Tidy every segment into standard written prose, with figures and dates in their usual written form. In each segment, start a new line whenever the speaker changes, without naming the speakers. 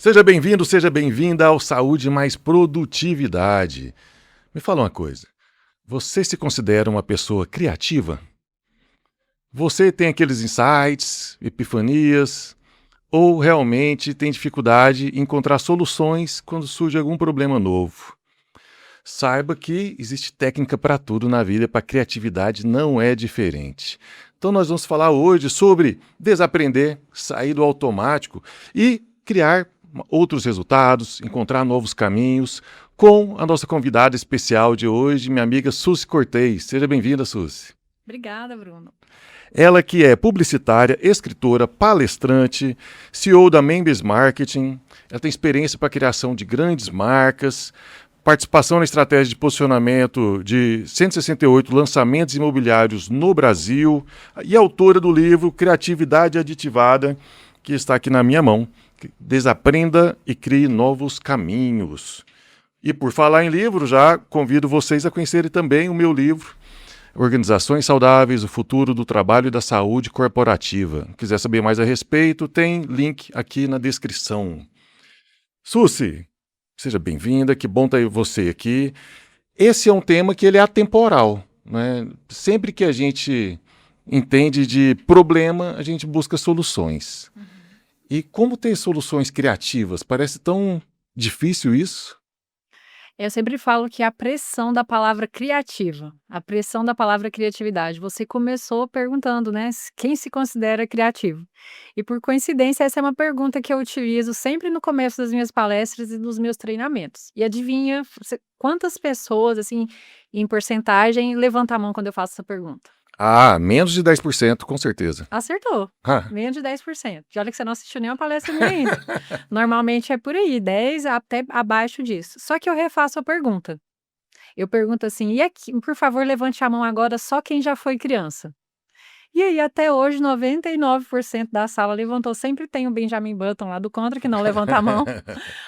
Seja bem-vindo, seja bem-vinda ao Saúde Mais Produtividade. Me fala uma coisa, você se considera uma pessoa criativa? Você tem aqueles insights, epifanias, ou realmente tem dificuldade em encontrar soluções quando surge algum problema novo? Saiba que existe técnica para tudo na vida, para criatividade não é diferente. Então nós vamos falar hoje sobre desaprender, sair do automático e criar outros resultados, encontrar novos caminhos, com a nossa convidada especial de hoje, minha amiga Suzy Cortez. Seja bem-vinda, Suzy.
Obrigada, Bruno.
Ela que é publicitária, escritora, palestrante, CEO da Members Marketing. Ela tem experiência para a criação de grandes marcas, participação na estratégia de posicionamento de 168 lançamentos imobiliários no Brasil e autora do livro Criatividade Aditivada, que está aqui na minha mão. Desaprenda e crie novos caminhos. E por falar em livro, já convido vocês a conhecerem também o meu livro, Organizações Saudáveis, o Futuro do Trabalho e da Saúde Corporativa. Quiser saber mais a respeito, tem link aqui na descrição. Suzy, seja bem-vinda, que bom ter você aqui. Esse é um tema que ele é atemporal, né? Sempre que a gente entende de problema, a gente busca soluções. E como ter soluções criativas? Parece tão difícil isso.
Eu sempre falo que a pressão da palavra criativa, a pressão da palavra criatividade. Você começou perguntando, né, quem se considera criativo? E por coincidência, essa é uma pergunta que eu utilizo sempre no começo das minhas palestras e dos meus treinamentos. E adivinha quantas pessoas, assim, em porcentagem, levantam a mão quando eu faço essa pergunta?
Ah, menos de 10%, com certeza.
Acertou.
Ah,
Menos de 10%. E olha que você não assistiu nenhuma palestra minha ainda. Normalmente é por aí, 10 até abaixo disso. Só que eu refaço a pergunta. Eu pergunto assim: "E aqui, por favor, levante a mão agora só quem já foi criança". E aí até hoje 99% da sala levantou, sempre tem o Benjamin Button lá do contra que não levanta a mão,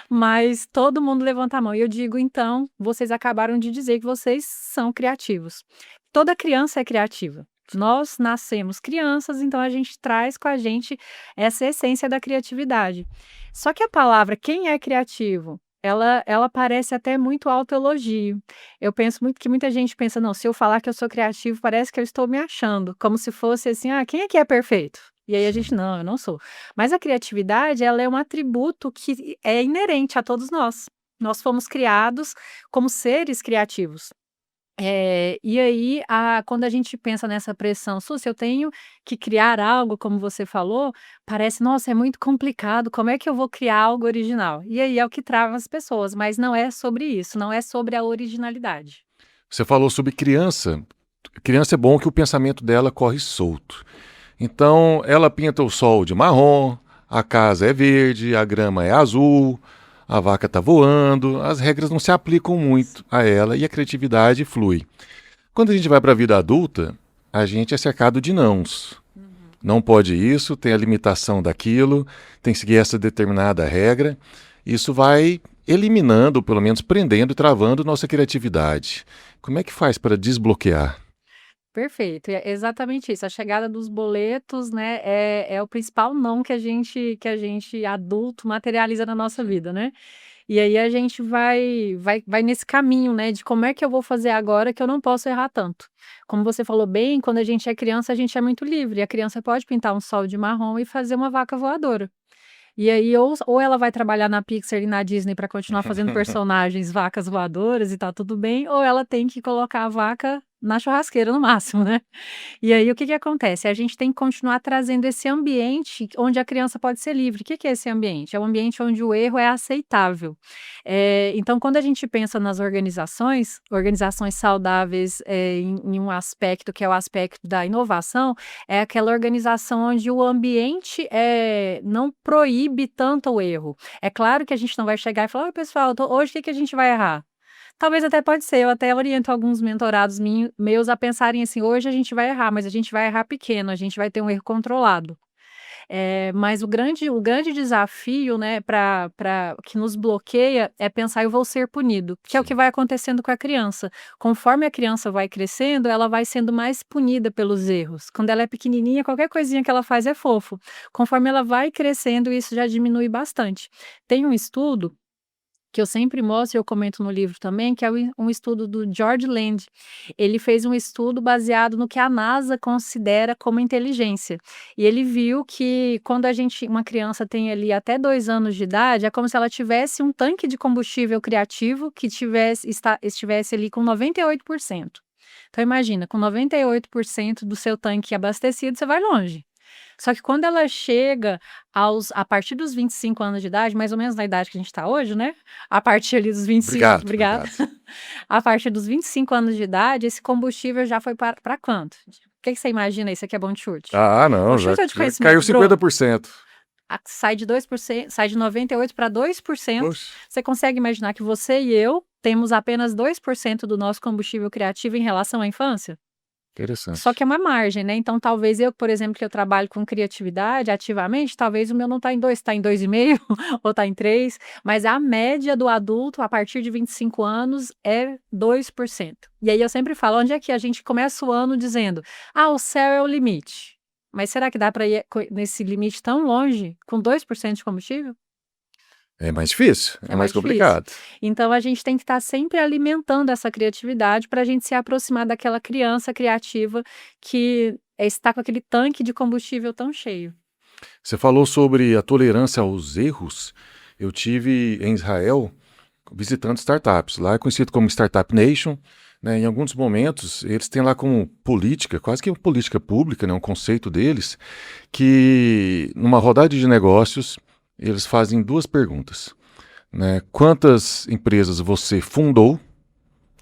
mas todo mundo levanta a mão. E eu digo: "Então, vocês acabaram de dizer que vocês são criativos". Toda criança é criativa. Nós nascemos crianças, então a gente traz com a gente essa essência da criatividade. Só que a palavra "quem é criativo", ela parece até muito autoelogio. Eu penso muito que muita gente pensa: "Não, se eu falar que eu sou criativo, parece que eu estou me achando", como se fosse assim: "Ah, quem é que é perfeito?". E aí a gente: "Não, eu não sou". Mas a criatividade, ela é um atributo que é inerente a todos nós. Nós fomos criados como seres criativos. E aí, quando a gente pensa nessa pressão: "Se eu tenho que criar algo", como você falou, parece: "Nossa, é muito complicado, como é que eu vou criar algo original?". E aí é o que trava as pessoas, mas não é sobre isso, não é sobre a originalidade.
você falou sobre criança. Criança é bom que o pensamento dela corre solto. Então, ela pinta o sol de marrom, a casa é verde, a grama é azul, a vaca está voando, as regras não se aplicam muito a ela e a criatividade flui. Quando a gente vai para a vida adulta, a gente é cercado de nãos.
Uhum.
Não pode isso, tem a limitação daquilo, tem que seguir essa determinada regra. Isso vai eliminando, ou pelo menos prendendo e travando nossa criatividade. Como é que faz para desbloquear?
Perfeito, é exatamente isso. A chegada dos boletos, né, é o principal não que a gente adulto materializa na nossa vida, né. E aí a gente vai nesse caminho, né, de como é que eu vou fazer agora que eu não posso errar tanto. Como você falou bem, quando a gente é criança, a gente é muito livre, a criança pode pintar um sol de marrom e fazer uma vaca voadora. E aí ou ela vai trabalhar na Pixar e na Disney para continuar fazendo personagens vacas voadoras e tá tudo bem, ou ela tem que colocar a vaca na churrasqueira no máximo, né. E aí o que que acontece? A gente tem que continuar trazendo esse ambiente onde a criança pode ser livre. O que que é esse ambiente? É um ambiente onde o erro é aceitável. Então quando a gente pensa nas organizações, organizações saudáveis, em um aspecto que é o aspecto da inovação, é aquela organização onde o ambiente, não proíbe tanto o erro. É claro que a gente não vai chegar e falar: "Oi pessoal, hoje o que que a gente vai errar?". Talvez até pode ser, eu até oriento alguns mentorados meus a pensarem assim: "Hoje a gente vai errar, mas a gente vai errar pequeno, a gente vai ter um erro controlado". Mas o grande desafio, né, que nos bloqueia é pensar: "Eu vou ser punido", que é o que
Sim.
vai acontecendo com a criança. Conforme a criança vai crescendo, ela vai sendo mais punida pelos erros. Quando ela é pequenininha, qualquer coisinha que ela faz é fofo. Conforme ela vai crescendo, isso já diminui bastante. Tem um estudo que eu sempre mostro e eu comento no livro também, que é um estudo do George Land. Ele fez um estudo baseado no que a NASA considera como inteligência. E ele viu que quando uma criança tem ali até 2 anos de idade, é como se ela tivesse um tanque de combustível criativo que estivesse ali com 98%. Então imagina, com 98% do seu tanque abastecido, você vai longe. Só que quando ela chega a partir dos 25 anos de idade, mais ou menos na idade que a gente está hoje, né, a partir ali dos 25,
Obrigado,
obrigada.
obrigado.
A partir dos 25 anos de idade, esse combustível já foi para quanto? O que que você imagina aí? Você que é bom de chute.
Ah,
Bom
não, já
chute ou de
já caiu
conhecimento? Bruno,
50%.
sai de 2%, sai de 98 para 2%.
Poxa,
Você consegue imaginar que você e eu temos apenas 2% do nosso combustível criativo em relação à infância? Só que
interessante.
é uma margem, né, então talvez eu, por exemplo, que eu trabalho com criatividade ativamente, talvez o meu não está em 2, está em 2,5 ou está em 3, mas a média do adulto a partir de 25 anos é 2%. E aí eu sempre falo: "Onde é que a gente começa o ano dizendo: 'Ah, o céu é o limite', mas será que dá para ir nesse limite tão longe com 2% de combustível?"
É mais difícil, é
É
mais
mais difícil.
complicado.
Então a gente tem que estar sempre alimentando essa criatividade para a gente se aproximar daquela criança criativa que está com aquele tanque de combustível tão cheio.
Você falou sobre a tolerância aos erros. Eu tive em Israel visitando startups. Lá é conhecido como Startup Nation, né? Em alguns momentos, eles têm lá como política, quase que uma política pública, né? Um conceito deles, que numa rodada de negócios, eles fazem duas perguntas, né? Quantas empresas você fundou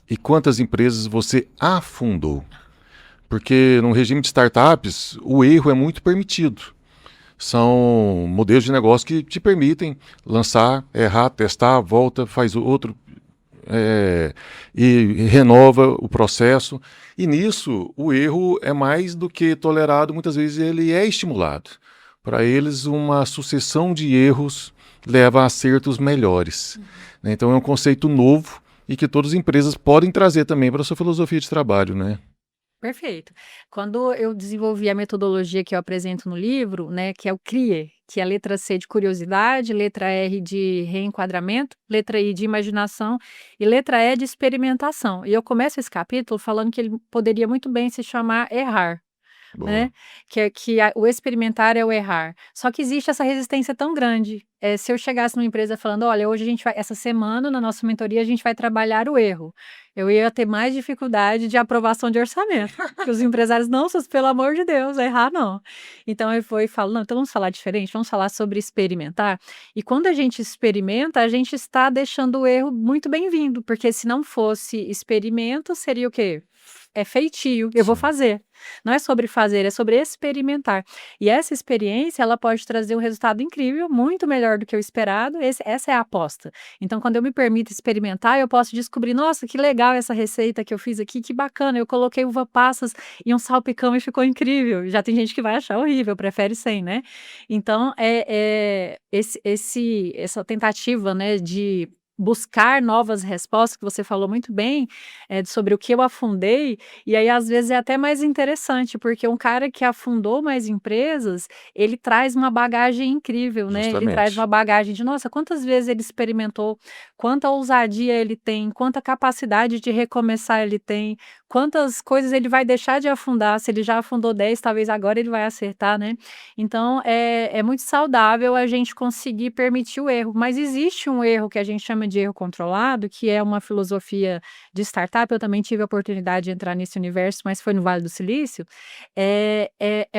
e quantas empresas você afundou? Porque no regime de startups, o erro é muito permitido. São modelos de negócio que te permitem lançar, errar, testar, volta, faz outro, e renova o processo. E nisso, o erro é mais do que tolerado, muitas vezes ele é estimulado. Para eles, uma sucessão de erros leva a acertos melhores. Né? Então, é um conceito novo e que todas as empresas podem trazer também para a sua filosofia de trabalho, né?
Perfeito. Quando eu desenvolvi a metodologia que eu apresento no livro, né, que é o CRIE, que é a letra C de curiosidade, letra R de reenquadramento, letra I de imaginação e letra E de experimentação. E eu começo esse capítulo falando que ele poderia muito bem se chamar errar.
Boa.
Né, o experimentar é o errar. Só que existe essa resistência tão grande. Se eu chegasse numa empresa falando: "Olha, hoje a gente vai essa semana na nossa mentoria a gente vai trabalhar o erro", eu ia ter mais dificuldade de aprovação de orçamento, porque os empresários: "Não, pelo amor de Deus, errar não". Então eu vou e falo: "Não, então vamos falar diferente, vamos falar sobre experimentar". E quando a gente experimenta, a gente está deixando o erro muito bem-vindo, porque se não fosse experimento, seria o quê? É feitio, eu vou
Sim.
fazer. Não é sobre fazer, é sobre experimentar. E essa experiência, ela pode trazer um resultado incrível, muito melhor do que o esperado, essa é a aposta. Então, quando eu me permito experimentar, eu posso descobrir: "Nossa, que legal essa receita que eu fiz aqui, que bacana, eu coloquei uva passas e um salpicão e ficou incrível". Já tem gente que vai achar horrível, prefere sem, né. Então, essa tentativa, né, de buscar novas respostas, que você falou muito bem, sobre o que eu afundei, e aí às vezes é até mais interessante, porque um cara que afundou mais empresas, ele traz uma bagagem incrível, né, ele traz uma
Justamente.
bagagem de: "Nossa, quantas vezes ele experimentou, quanta ousadia ele tem, quanta capacidade de recomeçar ele tem, quantas coisas ele vai deixar de afundar, se ele já afundou 10, talvez agora ele vai acertar", né. Então é muito saudável a gente conseguir permitir o erro, mas existe um erro que a gente chama de erro controlado, que é uma filosofia de startup. Eu também tive a oportunidade de entrar nesse universo, mas foi no Vale do Silício. É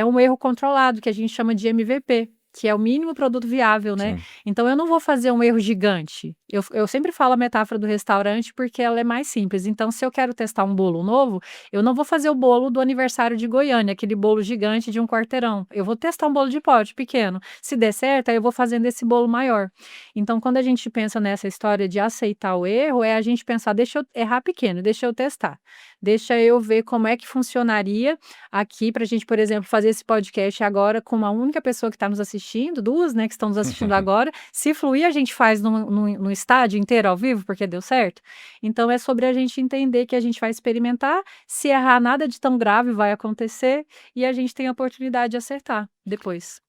um erro controlado, que a gente chama de MVP, que é o mínimo produto viável, né.
Sim.
Então eu não vou fazer um erro gigante. Eu sempre falo a metáfora do restaurante, porque ela é mais simples. Então, se eu quero testar um bolo novo, eu não vou fazer o bolo do aniversário de Goiânia, aquele bolo gigante de um quarteirão. Eu vou testar um bolo de pote pequeno. Se der certo, aí eu vou fazendo esse bolo maior. Então, quando a gente pensa nessa história de aceitar o erro, é a gente pensar: "Deixa eu errar pequeno, deixa eu testar. deixa eu ver como é que funcionaria aqui para a gente, por exemplo, fazer esse podcast agora com uma única pessoa que está nos assistindo, 2, né, que estão nos assistindo agora. Se fluir, a gente faz no estádio inteiro ao vivo, porque deu certo. Então é sobre a gente entender que a gente vai experimentar, se errar, nada de tão grave vai acontecer e a gente tem a oportunidade de acertar depois.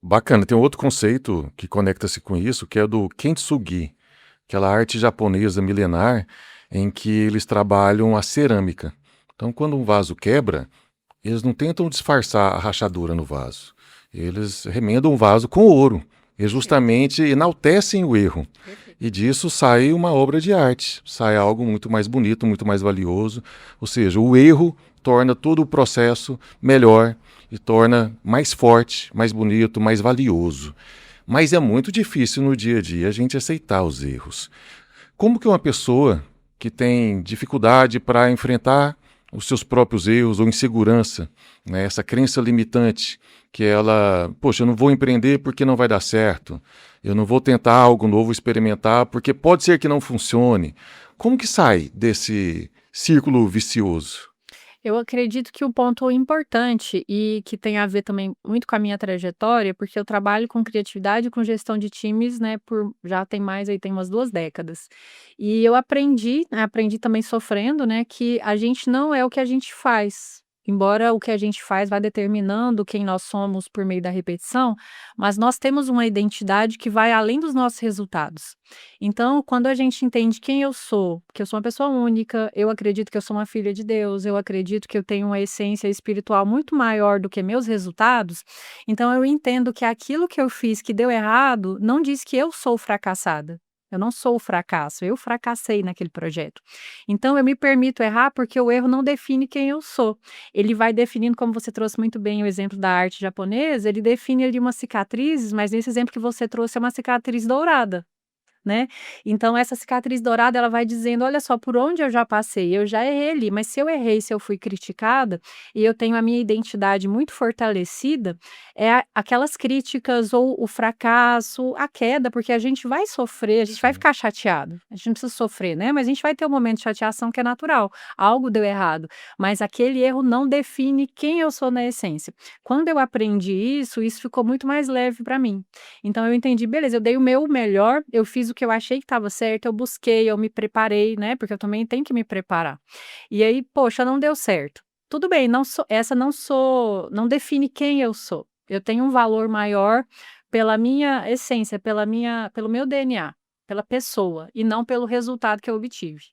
Bacana, tem um outro conceito que conecta-se com isso, que é do Kintsugi, aquela arte japonesa milenar em que eles trabalham a cerâmica. Então, quando um vaso quebra, eles não tentam disfarçar a rachadura no vaso. Eles remendam o vaso com ouro. E justamente enaltecem o erro. E disso sai uma obra de arte, sai algo muito mais bonito, muito mais valioso. Ou seja, o erro torna todo o processo melhor e torna mais forte, mais bonito, mais valioso. Mas é muito difícil no dia a dia a gente aceitar os erros. Como que uma pessoa que tem dificuldade para enfrentar os seus próprios erros ou insegurança, né, essa crença limitante, que ela, poxa, eu não vou empreender porque não vai dar certo, eu não vou tentar algo novo, experimentar, porque pode ser que não funcione. Como que sai desse círculo vicioso?
Eu acredito que o ponto importante e que tem a ver também muito com a minha trajetória, porque eu trabalho com criatividade e com gestão de times, né, por já tem mais aí tem umas 2 décadas. E eu aprendi, né, aprendi também sofrendo, né, que a gente não é o que a gente faz. Embora o que a gente faz vá determinando quem nós somos por meio da repetição, mas nós temos uma identidade que vai além dos nossos resultados. Então, quando a gente entende quem eu sou, que eu sou uma pessoa única, eu acredito que eu sou uma filha de Deus, eu acredito que eu tenho uma essência espiritual muito maior do que meus resultados, então eu entendo que aquilo que eu fiz que deu errado não diz que eu sou fracassada. Eu não sou o fracasso, eu fracassei naquele projeto. Então eu me permito errar porque o erro não define quem eu sou. Ele vai definindo, como você trouxe muito bem o exemplo da arte japonesa, ele define ali umas cicatrizes, mas nesse exemplo que você trouxe é uma cicatriz dourada. Né. Então essa cicatriz dourada ela vai dizendo: "Olha só por onde eu já passei, eu já errei ali, mas se eu errei, se eu fui criticada, e eu tenho a minha identidade muito fortalecida, é aquelas críticas ou o fracasso, a queda, porque a gente vai sofrer, a gente vai
Sim.
ficar chateado, a gente não precisa sofrer, né, mas a gente vai ter um momento de chateação que é natural, algo deu errado, mas aquele erro não define quem eu sou na essência". Quando eu aprendi isso ficou muito mais leve para mim. Então eu entendi, beleza, eu dei o meu melhor, eu fiz o que eu achei que estava certo, eu busquei, eu me preparei, né, porque eu também tenho que me preparar. E aí, poxa, não deu certo. Tudo bem, não define quem eu sou. Eu tenho um valor maior pela minha essência, pelo meu DNA, pela pessoa, e não pelo resultado que eu obtive.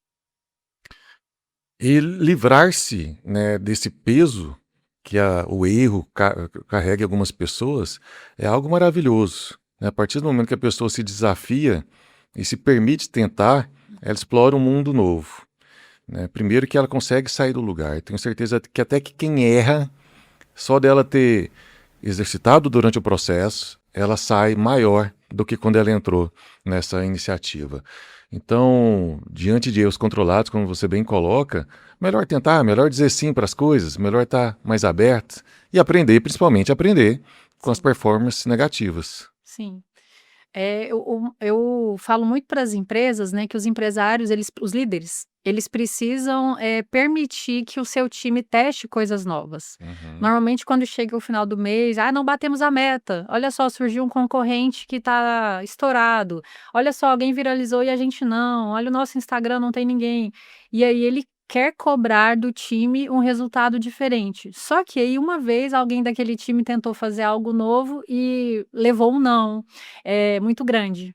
E livrar-se, né, desse peso que o erro carrega em algumas pessoas é algo maravilhoso, né? A partir do momento que a pessoa se desafia e se permite tentar, ela explora um mundo novo, né? Primeiro que ela consegue sair do lugar. Tenho certeza que até que quem erra, só dela ter exercitado durante o processo, ela sai maior do que quando ela entrou nessa iniciativa. Então, diante de erros controlados, como você bem coloca, melhor tentar, melhor dizer sim para as coisas, melhor estar mais aberto e aprender, principalmente aprender com as
Sim,
performances negativas.
sim. Eu falo muito para as empresas, né, que os empresários, os líderes, eles precisam, permitir que o seu time teste coisas novas.
Uhum.
Normalmente quando chega o final do mês: "Ah, não batemos a meta. Olha só, surgiu um concorrente que está estourado. Olha só, alguém viralizou e a gente não. Olha, o nosso Instagram não tem ninguém". E aí ele quer cobrar do time um resultado diferente. Só que aí uma vez alguém daquele time tentou fazer algo novo e levou um não muito grande.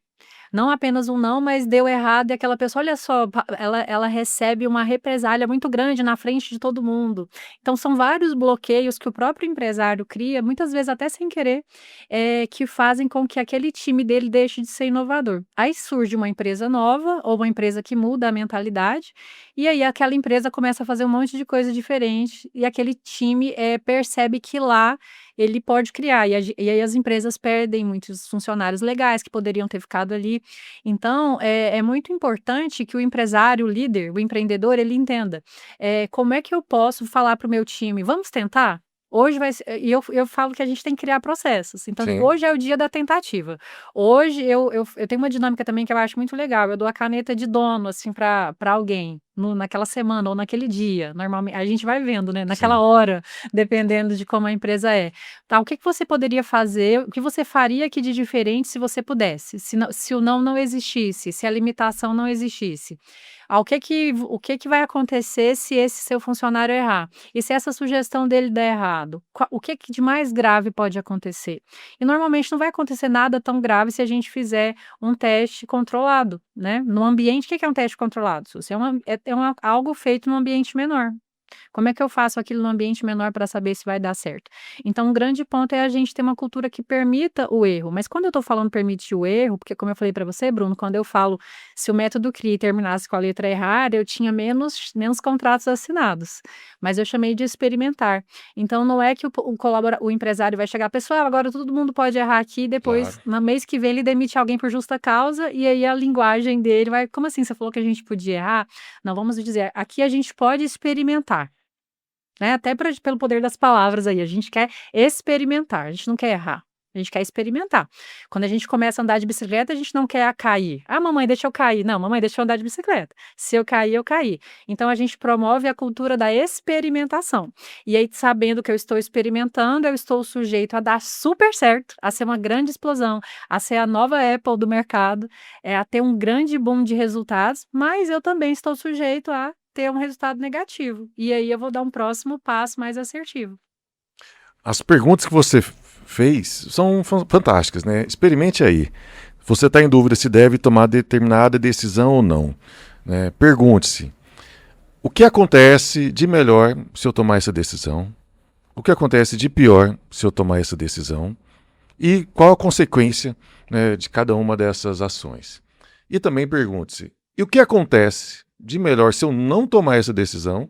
Não apenas um não, mas deu errado e aquela pessoa, olha só, ela recebe uma represália muito grande na frente de todo mundo. Então são vários bloqueios que o próprio empresário cria, muitas vezes até sem querer, que fazem com que aquele time dele deixe de ser inovador. Aí surge uma empresa nova ou uma empresa que muda a mentalidade, e aí aquela empresa começa a fazer um monte de coisa diferente e aquele time, percebe que lá ele pode criar, e aí as empresas perdem muitos funcionários legais que poderiam ter ficado ali. Então, é muito importante que o empresário, o líder, o empreendedor, ele entenda, como é que eu posso falar para o meu time: "Vamos tentar?". Hoje vai ser, e eu falo que a gente tem que criar processos. Então,
Sim.
hoje é o dia da tentativa. Hoje eu tenho uma dinâmica também que eu acho muito legal. Eu dou a caneta de dono, assim, para alguém, naquela semana ou naquele dia. Normalmente, a gente vai vendo, né? Naquela
Sim.
hora, dependendo de como a empresa é. Tá, o que que você poderia fazer? O que você faria aqui de diferente se você pudesse? Se o não existisse, se a limitação não existisse? O que que vai acontecer se esse seu funcionário errar? E se essa sugestão dele der errado? O que que de mais grave pode acontecer? E normalmente não vai acontecer nada tão grave se a gente fizer um teste controlado, né? No ambiente, o que que é um teste controlado? Se é algo feito num ambiente menor. Como é que eu faço aquilo no ambiente menor para saber se vai dar certo? Então, um grande ponto é a gente ter uma cultura que permita o erro. Mas quando eu estou falando permitir o erro, porque como eu falei para você, Bruno, quando eu falo se o método CRI terminasse com a letra errada, eu tinha menos contratos assinados. Mas eu chamei de experimentar. Então, não é que o empresário vai chegar, pessoal, agora todo mundo pode errar aqui, depois,
Claro.
no mês que vem, ele demite alguém por justa causa, e aí a linguagem dele vai. Como assim? Você falou que a gente podia errar? Não, vamos dizer, aqui a gente pode experimentar. Né, até pelo poder das palavras aí, a gente quer experimentar, a gente não quer errar, a gente quer experimentar. Quando a gente começa a andar de bicicleta, a gente não quer cair. "Ah, mamãe, deixa eu cair". Não, mamãe, deixa eu andar de bicicleta. Se eu cair, eu caí. Então a gente promove a cultura da experimentação. E aí, sabendo que eu estou experimentando, eu estou sujeito a dar super certo, a ser uma grande explosão, a ser a nova Apple do mercado, a ter um grande boom de resultados, mas eu também estou sujeito a ter um resultado negativo. E aí eu vou dar um próximo passo mais assertivo.
As perguntas que você fez são fantásticas, né? Experimente aí. Você está em dúvida se deve tomar determinada decisão ou não, né? Pergunte-se: o que acontece de melhor se eu tomar essa decisão? O que acontece de pior se eu tomar essa decisão? E qual a consequência, né, de cada uma dessas ações? E também pergunte-se: e o que acontece de melhor se eu não tomar essa decisão?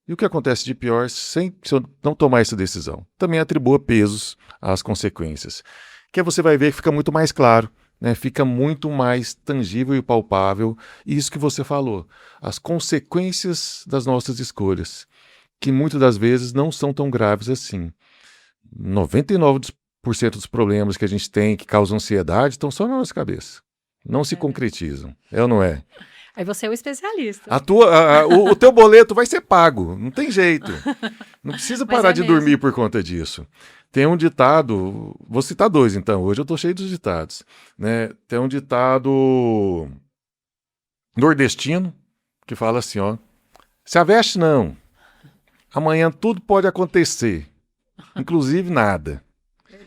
E o que acontece de pior se eu não tomar essa decisão? Também atribua pesos às consequências. Que aí você vai ver que fica muito mais claro, né? Fica muito mais tangível e palpável isso que você falou. As consequências das nossas escolhas, que muitas das vezes não são tão graves assim. 99% dos problemas que a gente tem que causam ansiedade estão só na nossa cabeça. Não se
É.
concretizam. É ou não é?
Aí você é o especialista.
O teu boleto vai ser pago, não tem jeito. Não precisa
Mas
parar
é
de
mesmo.
dormir por conta disso. Tem um ditado, vou citar dois então, hoje eu estou cheio dos ditados, né? Tem um ditado nordestino que fala assim, ó: se aveste não, amanhã tudo pode acontecer, inclusive nada.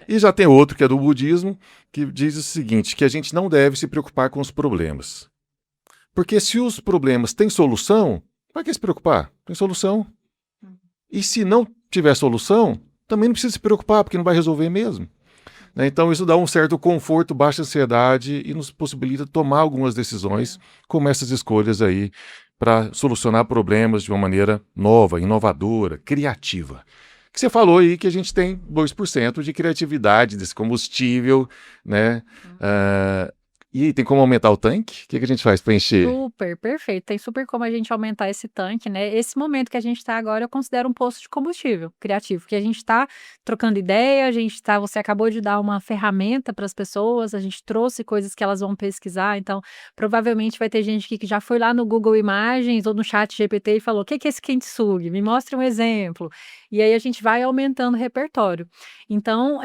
E já tem outro que é do budismo, que diz o seguinte, que a gente não deve se preocupar com os problemas. Porque se os problemas têm solução, para que se preocupar? Tem solução. E se não tiver solução, também não precisa se preocupar, porque não vai resolver mesmo. Né? Então isso dá um certo conforto, baixa ansiedade e nos possibilita tomar algumas decisões, como essas escolhas aí, para solucionar problemas de uma maneira nova, inovadora, criativa. Que você falou aí que a gente tem 2% de criatividade desse combustível, né? E tem como aumentar o tanque? O que a gente faz para encher?
Super, perfeito. Tem super como a gente aumentar esse tanque, né? Esse momento que a gente está agora, eu considero um posto de combustível criativo, porque a gente está trocando ideia, você acabou de dar uma ferramenta para as pessoas, a gente trouxe coisas que elas vão pesquisar, então provavelmente vai ter gente aqui que já foi lá no Google Imagens ou no chat GPT e falou: o que que é esse kintsugi? Me mostre um exemplo. E aí a gente vai aumentando o repertório. Então,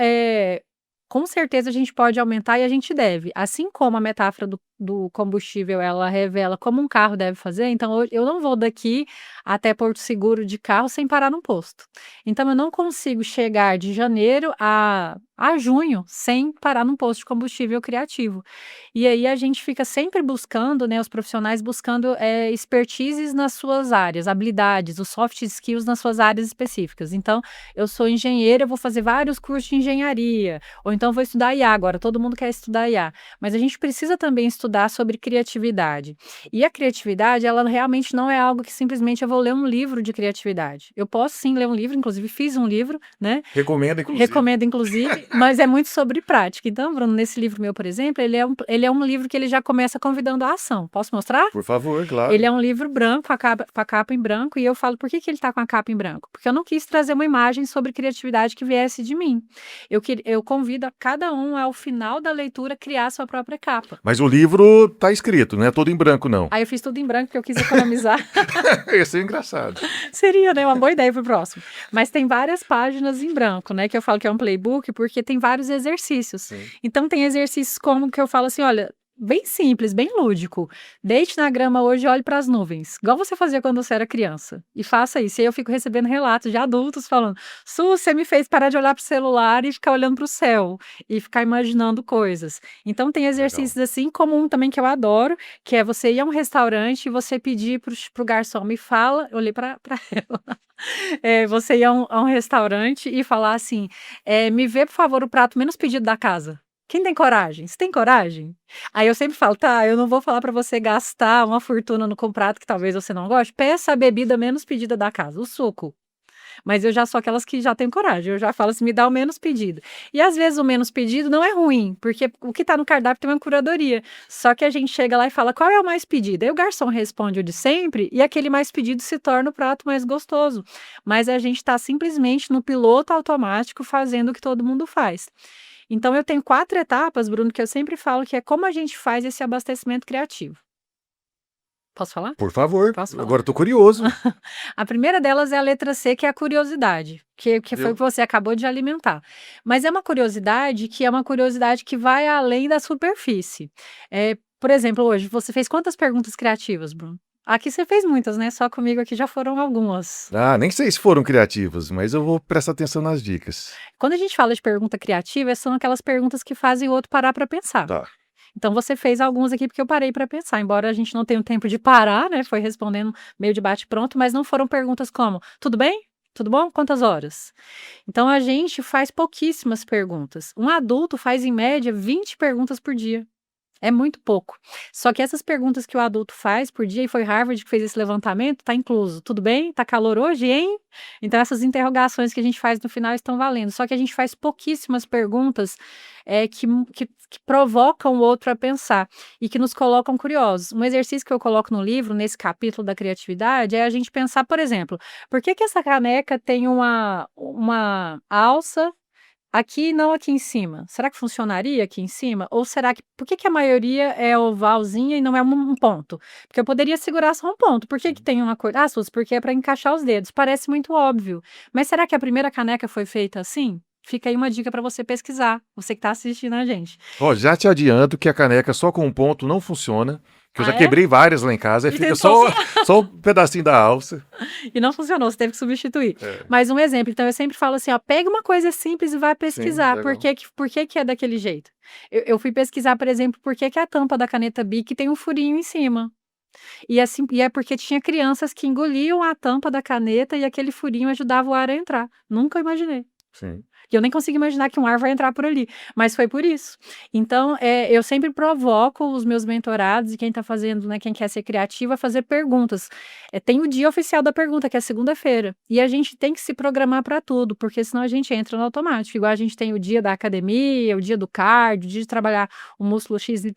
com certeza a gente pode aumentar e a gente deve. Assim como a metáfora do combustível, ela revela como um carro deve fazer, então eu não vou daqui até Porto Seguro de carro sem parar num posto. Então eu não consigo chegar de janeiro a junho sem parar num posto de combustível criativo. E aí a gente fica sempre buscando, né, os profissionais buscando expertises nas suas áreas, habilidades, os soft skills nas suas áreas específicas. Então, eu sou engenheira, eu vou fazer vários cursos de engenharia, ou então vou estudar IA agora, todo mundo quer estudar IA. Mas a gente precisa também estudar estudar sobre criatividade. E a criatividade, ela realmente não é algo que simplesmente eu vou ler um livro de criatividade. Eu posso sim ler um livro, inclusive fiz um livro, né? Recomendo, inclusive, mas é muito sobre prática. Então, Bruno, nesse livro meu, por exemplo, ele é um livro que ele já começa convidando a ação. Posso mostrar?
Por favor, claro.
Ele é um livro branco, com a capa em branco, e eu falo, por que ele está com a capa em branco? Porque eu não quis trazer uma imagem sobre criatividade que viesse de mim. Eu convido a cada um, ao final da leitura, criar sua própria capa.
Mas o livro tá escrito, não é todo em branco, não.
Aí eu fiz tudo em branco, porque eu quis economizar.
Esse é engraçado.
Seria, né? Uma boa ideia pro próximo. Mas tem várias páginas em branco, né? Que eu falo que é um playbook, porque tem vários exercícios.
Sim.
Então, tem exercícios como que eu falo assim, olha, bem simples, bem lúdico. Deite na grama hoje e olhe para as nuvens. Igual você fazia quando você era criança. E faça isso. E aí eu fico recebendo relatos de adultos falando, Su, você me fez parar de olhar pro celular e ficar olhando pro céu. E ficar imaginando coisas. Então, tem exercícios assim, como um também que eu adoro, que é você ir a um restaurante e você pedir pro garçom, me fala, eu olhei para ela. Você ir a um restaurante e falar assim, me vê, por favor, o prato menos pedido da casa. Quem tem coragem? Você tem coragem? Aí eu sempre falo, tá, eu não vou falar pra você gastar uma fortuna no prato que talvez você não goste, peça a bebida menos pedida da casa, o suco. Mas eu já sou aquelas que já têm coragem, eu já falo assim, me dá o menos pedido. E às vezes o menos pedido não é ruim, porque o que tá no cardápio tem uma curadoria. Só que a gente chega lá e fala, qual é o mais pedido? Aí o garçom responde o de sempre e aquele mais pedido se torna o prato mais gostoso. Mas a gente tá simplesmente no piloto automático fazendo o que todo mundo faz. Então eu tenho 4 etapas, Bruno, que eu sempre falo que é como a gente faz esse abastecimento criativo. Posso falar?
Por favor.
Posso falar?
Agora eu tô curioso.
A primeira delas é a letra C, que é a curiosidade, que foi o que você acabou de alimentar. Mas é uma curiosidade que vai além da superfície. Por exemplo, hoje você fez quantas perguntas criativas, Bruno? Aqui você fez muitas, né? Só comigo aqui já foram algumas.
Nem sei se foram criativas, mas eu vou prestar atenção nas dicas.
Quando a gente fala de pergunta criativa, são aquelas perguntas que fazem o outro parar para pensar.
Tá.
Então você fez alguns aqui porque eu parei para pensar, embora a gente não tenha o tempo de parar, né? Foi respondendo meio de bate-pronto, mas não foram perguntas como: tudo bem? Tudo bom? Quantas horas? Então a gente faz pouquíssimas perguntas. Um adulto faz em média 20 perguntas por dia. É muito pouco. Só que essas perguntas que o adulto faz por dia, e foi Harvard que fez esse levantamento, está incluso. Tudo bem? Tá calor hoje, hein? Então essas interrogações que a gente faz no final estão valendo. Só que a gente faz pouquíssimas perguntas que provocam o outro a pensar e que nos colocam curiosos. Um exercício que eu coloco no livro, nesse capítulo da criatividade, é a gente pensar, por exemplo, por que essa caneca tem uma alça aqui e não aqui em cima? Será que funcionaria aqui em cima? Ou será que... Por que a maioria é ovalzinha e não é um ponto? Porque eu poderia segurar só um ponto. Por que tem uma cor? Ah, Suzy, porque é para encaixar os dedos. Parece muito óbvio. Mas será que a primeira caneca foi feita assim? Fica aí uma dica para você pesquisar, você que está assistindo a gente.
Já te adianto que a caneca só com um ponto não funciona. Que eu já
é?
quebrei várias lá em casa, aí fica só um pedacinho da alça.
E não funcionou, você teve que substituir. Mas um exemplo, então eu sempre falo assim, pega uma coisa simples e vai pesquisar. Sim, por que é daquele jeito? Eu fui pesquisar, por exemplo, por que a tampa da caneta Bic tem um furinho em cima. E é porque tinha crianças que engoliam a tampa da caneta e aquele furinho ajudava o ar a entrar. Nunca imaginei.
Sim.
E eu nem consigo imaginar que um ar vai entrar por ali, mas foi por isso. Então, eu sempre provoco os meus mentorados e quem está fazendo, né, quem quer ser criativo, a fazer perguntas. Tem o dia oficial da pergunta, que é segunda-feira, e a gente tem que se programar para tudo, porque senão a gente entra no automático. Igual a gente tem o dia da academia, o dia do cardio, o dia de trabalhar o músculo XYZ,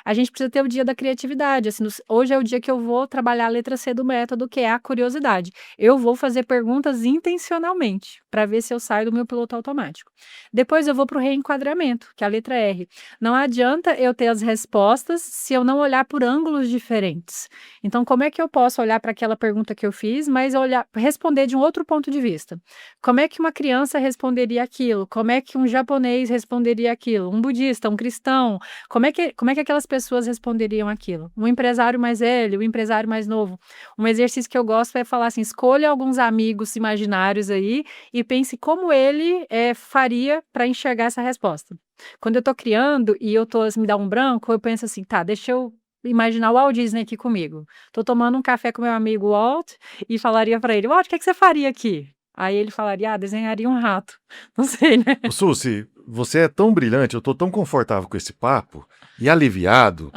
a gente precisa ter o dia da criatividade. Assim, hoje é o dia que eu vou trabalhar a letra C do método, que é a curiosidade. Eu vou fazer perguntas intencionalmente, para ver se eu saio do meu piloto automático. Depois eu vou para o reenquadramento, que é a letra R. Não adianta eu ter as respostas se eu não olhar por ângulos diferentes. Então, como é que eu posso olhar para aquela pergunta que eu fiz, mas responder de um outro ponto de vista? Como é que uma criança responderia aquilo? Como é que um japonês responderia aquilo? Um budista, um cristão? Como é que aquelas pessoas responderiam aquilo? Um empresário mais velho, um empresário mais novo? Um exercício que eu gosto é falar assim, escolha alguns amigos imaginários aí e pense como ele faria para enxergar essa resposta. Quando eu estou criando e me dá um branco, eu penso assim, tá, deixa eu imaginar o Walt Disney aqui comigo. Tô tomando um café com meu amigo Walt e falaria para ele, Walt, o que você faria aqui? Aí ele falaria, desenharia um rato. Não sei, né?
Suzy, você é tão brilhante, eu tô tão confortável com esse papo e aliviado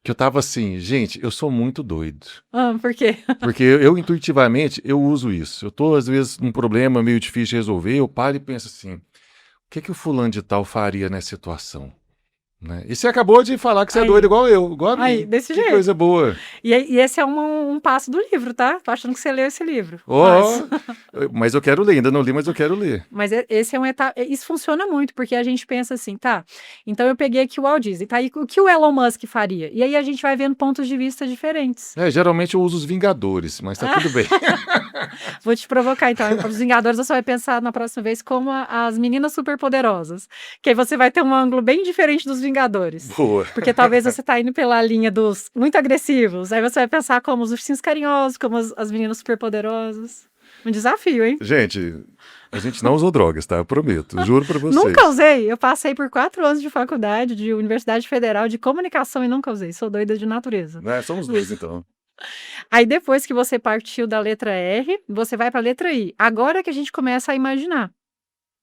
que eu tava assim, gente, eu sou muito doido.
Por quê?
Porque eu intuitivamente, eu uso isso. Eu tô, às vezes, num problema meio difícil de resolver, eu paro e penso assim, o que o fulano de tal faria nessa situação? Né? E você acabou de falar que você é doido
Aí,
igual eu, igual a
aí,
mim.
desse
Que
jeito.
coisa boa.
E esse é um passo do livro, tá? Tô achando que você leu esse livro.
Ó, mas eu quero ler, ainda não li, mas eu quero ler.
Mas esse é um etapa. Isso funciona muito, porque a gente pensa assim, tá? Então eu peguei aqui o Walt Disney, tá? E o que o Elon Musk faria? E aí a gente vai vendo pontos de vista diferentes.
Geralmente eu uso os Vingadores, mas tá
Ah,
tudo bem.
vou te provocar, então. Os Vingadores você vai pensar na próxima vez como as meninas superpoderosas. Que aí você vai ter um ângulo bem diferente dos Vingadores.
Boa.
Porque talvez você tá indo pela linha dos muito agressivos. Aí você vai pensar como os ursinhos carinhosos, como as meninas superpoderosas. Um desafio, hein?
Gente, a gente não usou drogas, tá? Eu prometo, juro pra vocês.
Nunca usei. Eu passei por 4 anos de faculdade, de Universidade Federal de Comunicação e nunca usei. Sou doida de natureza.
Né? Somos dois, então.
Aí depois que você partiu da letra R, você vai para a letra I. Agora que a gente começa a imaginar.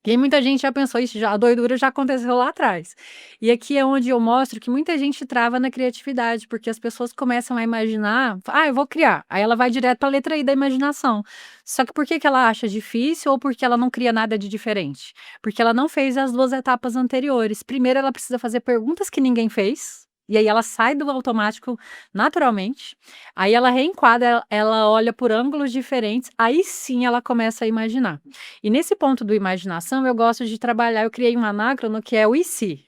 E aí muita gente já pensou isso, a doidura já aconteceu lá atrás. E aqui é onde eu mostro que muita gente trava na criatividade, porque as pessoas começam a imaginar, eu vou criar. Aí ela vai direto para a letra I da imaginação. Só que por que que ela acha difícil ou porque ela não cria nada de diferente? Porque ela não fez as 2 etapas anteriores. Primeiro ela precisa fazer perguntas que ninguém fez, e aí ela sai do automático naturalmente. Aí ela reenquadra, ela olha por ângulos diferentes, aí sim ela começa a imaginar. E nesse ponto do imaginação, eu gosto de trabalhar, eu criei um anacrono que é o "e se".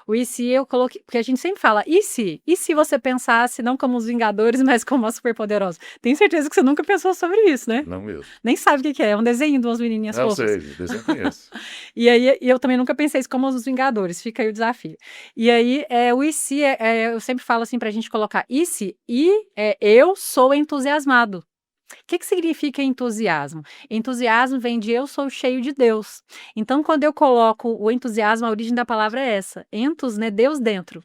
O "e se" eu coloquei porque a gente sempre fala: "E se? E se você pensasse não como os Vingadores, mas como a Superpoderosa?". Tenho certeza que você nunca pensou sobre isso, né?
Não mesmo.
Nem sabe o que que é um desenho de umas menininhas
Não
fofas.
sei, desenho conheço.
E aí eu também nunca pensei isso como os Vingadores, fica aí o desafio. E aí, o "e se", eu sempre falo assim pra gente colocar "e se", eu sou entusiasmado. O que que significa entusiasmo? Entusiasmo vem de "eu sou cheio de Deus". Então, quando eu coloco o entusiasmo, a origem da palavra é essa, entus, né, Deus dentro.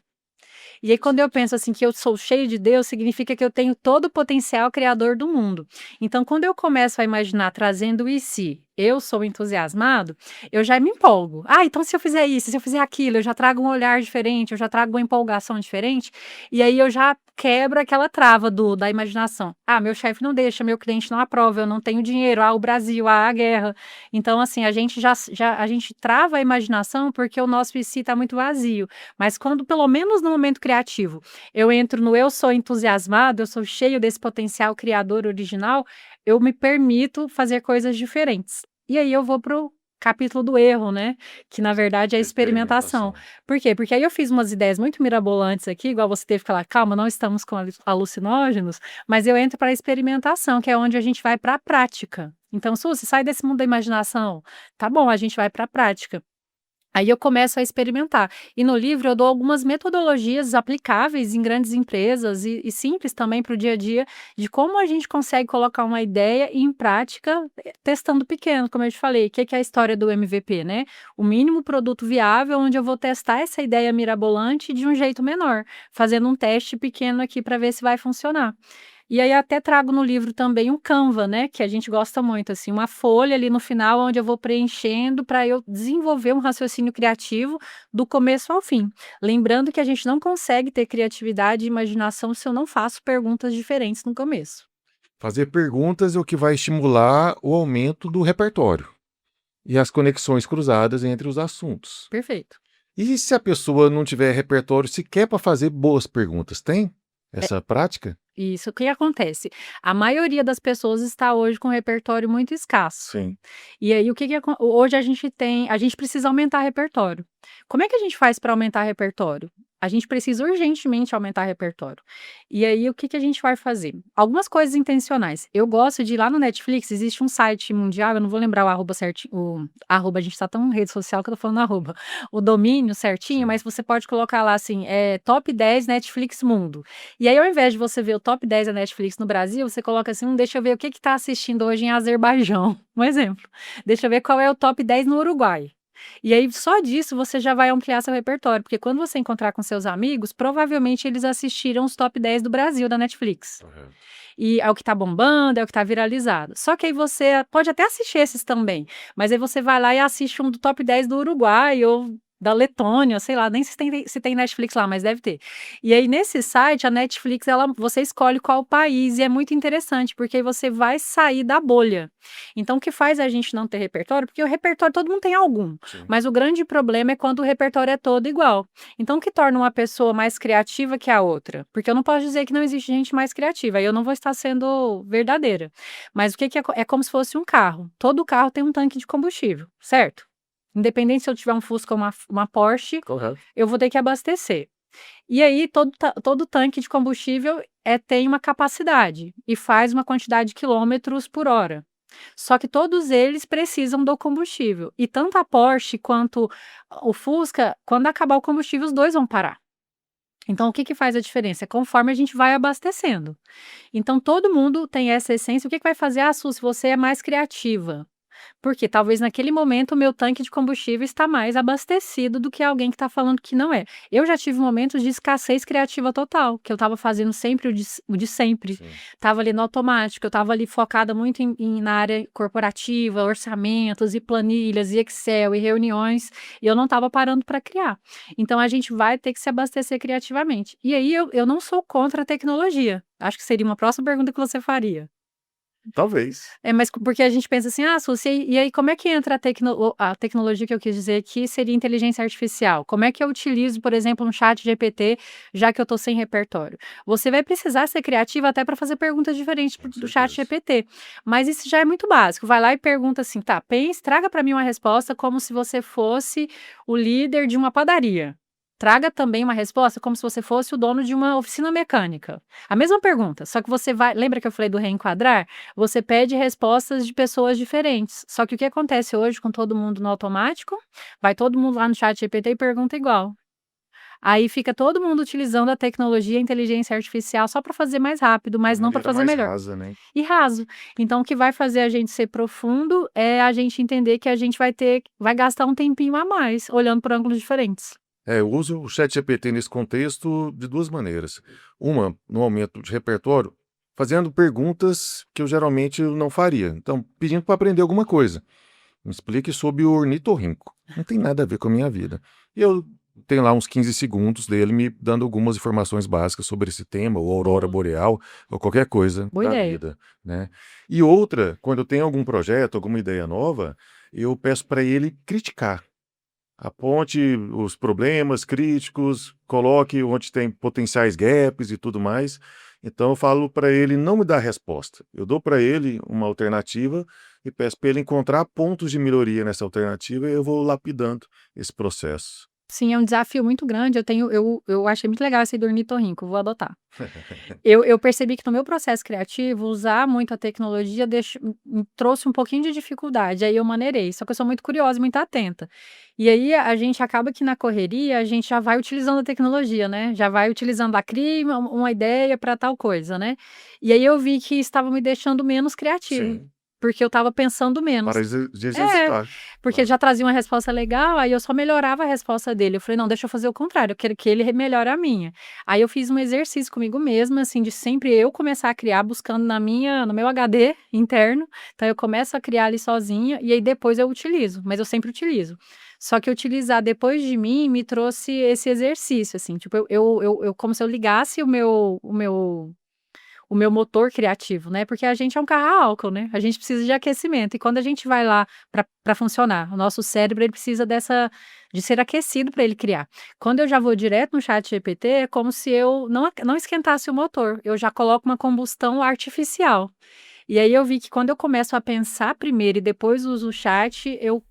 E aí, quando eu penso assim que eu sou cheio de Deus, significa que eu tenho todo o potencial criador do mundo. Então, quando eu começo a imaginar trazendo o "e se", eu sou entusiasmado, eu já me empolgo. Então se eu fizer isso, se eu fizer aquilo, eu já trago um olhar diferente, eu já trago uma empolgação diferente, e aí eu já quebro aquela trava da imaginação. Meu chefe não deixa, meu cliente não aprova, eu não tenho dinheiro, o Brasil, a guerra. Então, assim, a gente a gente trava a imaginação porque o nosso "e se" está muito vazio. Mas quando, pelo menos no momento criativo, eu entro no "eu sou entusiasmado", eu sou cheio desse potencial criador original, eu me permito fazer coisas diferentes. E aí eu vou pro capítulo do erro, né, que na verdade é a experimentação. Por quê? Porque aí eu fiz umas ideias muito mirabolantes aqui, igual você teve que falar: "Calma, não estamos com alucinógenos", mas eu entro para a experimentação, que é onde a gente vai para a prática. Então: "Suzy, sai desse mundo da imaginação". Tá bom, a gente vai para a prática. Aí eu começo a experimentar. E no livro eu dou algumas metodologias aplicáveis em grandes empresas e simples também para o dia a dia, de como a gente consegue colocar uma ideia em prática, testando pequeno, como eu te falei. O que que é a história do MVP, né? O mínimo produto viável, onde eu vou testar essa ideia mirabolante de um jeito menor, fazendo um teste pequeno aqui para ver se vai funcionar. E aí até trago no livro também um Canva, né, que a gente gosta muito, assim, uma folha ali no final onde eu vou preenchendo para eu desenvolver um raciocínio criativo do começo ao fim. Lembrando que a gente não consegue ter criatividade e imaginação se eu não faço perguntas diferentes no começo.
Fazer perguntas é o que vai estimular o aumento do repertório e as conexões cruzadas entre os assuntos.
Perfeito.
E se a pessoa não tiver repertório sequer para fazer boas perguntas, tem essa prática?
Isso, o que acontece? A maioria das pessoas está hoje com repertório muito escasso.
Sim.
E aí o que que hoje a gente precisa aumentar repertório. Como é que a gente faz para aumentar repertório? A gente precisa urgentemente aumentar repertório. E aí o que que a gente vai fazer? Algumas coisas intencionais. Eu gosto de ir lá no Netflix, existe um site mundial, eu não vou lembrar o arroba certinho, o arroba, a gente tá tão em rede social que eu tô falando arroba, o domínio certinho,
Sim.
mas você pode colocar lá assim, top 10 Netflix mundo. E aí ao invés de você ver o top 10 da Netflix no Brasil, você coloca assim, deixa eu ver o que que tá assistindo hoje em Azerbaijão, um exemplo. Deixa eu ver qual é o top 10 no Uruguai. E aí, só disso você já vai ampliar seu repertório, porque quando você encontrar com seus amigos, provavelmente eles assistiram os top 10 do Brasil da Netflix.
Correto.
E é o que tá bombando, é o que tá viralizado. Só que aí você pode até assistir esses também, mas aí você vai lá e assiste um do top 10 do Uruguai ou da Letônia, sei lá, nem se tem Netflix lá, mas deve ter. E aí nesse site, a Netflix, você escolhe qual país e é muito interessante, porque aí você vai sair da bolha. Então o que faz a gente não ter repertório? Porque o repertório todo mundo tem algum,
Sim.
mas o grande problema é quando o repertório é todo igual. Então o que torna uma pessoa mais criativa que a outra? Porque eu não posso dizer que não existe gente mais criativa, aí eu não vou estar sendo verdadeira. Mas o que é como se fosse um carro. Todo carro tem um tanque de combustível, certo? Independente se eu tiver um Fusca ou uma Porsche,
Correto.
eu vou ter que abastecer. E aí, todo tanque de combustível tem uma capacidade e faz uma quantidade de quilômetros por hora. Só que todos eles precisam do combustível. E tanto a Porsche quanto o Fusca, quando acabar o combustível, os dois vão parar. Então, o que faz a diferença? É conforme a gente vai abastecendo. Então, todo mundo tem essa essência. O que vai fazer? Ah, Su, se você é mais criativa. Porque talvez naquele momento o meu tanque de combustível está mais abastecido do que alguém que está falando que não é. Eu já tive momentos de escassez criativa total, que eu estava fazendo sempre o de sempre.
Sim.
Estava ali no automático, eu estava ali focada muito na área corporativa, orçamentos e planilhas e Excel e reuniões, e eu não estava parando para criar. Então a gente vai ter que se abastecer criativamente. E aí eu não sou contra a tecnologia. Acho que seria uma próxima pergunta que você faria.
Talvez.
Mas porque a gente pensa assim: "Ah, Suzy, e aí como é que entra a tecnologia que eu quis dizer aqui seria inteligência artificial? Como é que eu utilizo, por exemplo, um chat ChatGPT, já que eu estou sem repertório?". Você vai precisar ser criativa até para fazer perguntas diferentes
Com
do chat
certeza.
GPT, mas isso já é muito básico. Vai lá e pergunta assim: "Tá, traga para mim uma resposta como se você fosse o líder de uma padaria. Traga também uma resposta como se você fosse o dono de uma oficina mecânica". A mesma pergunta, só que você vai lembra que eu falei do reenquadrar? Você pede respostas de pessoas diferentes. Só que o que acontece hoje com todo mundo no automático? Vai todo mundo lá no chat GPT e pergunta igual. Aí fica todo mundo utilizando a tecnologia, a inteligência artificial só para fazer mais rápido,
De
mas não para
maneira
fazer
mais
melhor.
rasa, né?
E raso. Então o que vai fazer a gente ser profundo é a gente entender que a gente vai gastar um tempinho a mais, olhando por ângulos diferentes.
Eu uso o ChatGPT nesse contexto de duas maneiras. Uma, no aumento de repertório, fazendo perguntas que eu geralmente não faria. Então, pedindo para aprender alguma coisa. Me explique sobre o ornitorrinco. Não tem nada a ver com a minha vida. E eu tenho lá uns 15 segundos dele me dando algumas informações básicas sobre esse tema, ou aurora
Boa.
boreal, ou qualquer coisa
Boa
da
ideia.
vida, né? E outra, quando eu tenho algum projeto, alguma ideia nova, eu peço para ele criticar. Aponte os problemas críticos, coloque onde tem potenciais gaps e tudo mais. Então eu falo para ele não me dar resposta. Eu dou para ele uma alternativa e peço para ele encontrar pontos de melhoria nessa alternativa e eu vou lapidando esse processo.
Sim, é um desafio muito grande. Eu achei muito legal esse do ornitorrinco, vou adotar. Eu percebi que no meu processo criativo, usar muito a tecnologia me trouxe um pouquinho de dificuldade, aí eu maneirei, só que eu sou muito curiosa e muito atenta. E aí a gente acaba que na correria, a gente já vai utilizando a tecnologia, né, já vai utilizando a cria uma ideia para tal coisa, né. E aí eu vi que estava me deixando menos criativa,
Sim,
porque eu estava pensando
para
menos. É,
exercitar.
porque
Claro.
já trazia uma resposta legal, aí eu só melhorava a resposta dele. Eu falei: "Não, deixa eu fazer o contrário, eu quero que ele melhore a minha". Aí eu fiz um exercício comigo mesma, assim, de sempre eu começar a criar buscando no meu HD interno, então eu começo a criar ali sozinha, e aí depois eu utilizo, mas eu sempre utilizo. Só que utilizar depois de mim me trouxe esse exercício, assim, tipo, eu como se eu ligasse o meu motor criativo, né, porque a gente é um carro a álcool, né, a gente precisa de aquecimento e quando a gente vai lá para funcionar, o nosso cérebro ele precisa de ser aquecido para ele criar. Quando eu já vou direto no chat GPT, é como se eu não esquentasse o motor, eu já coloco uma combustão artificial. E aí eu vi que quando eu começo a pensar primeiro e depois uso o chat, eu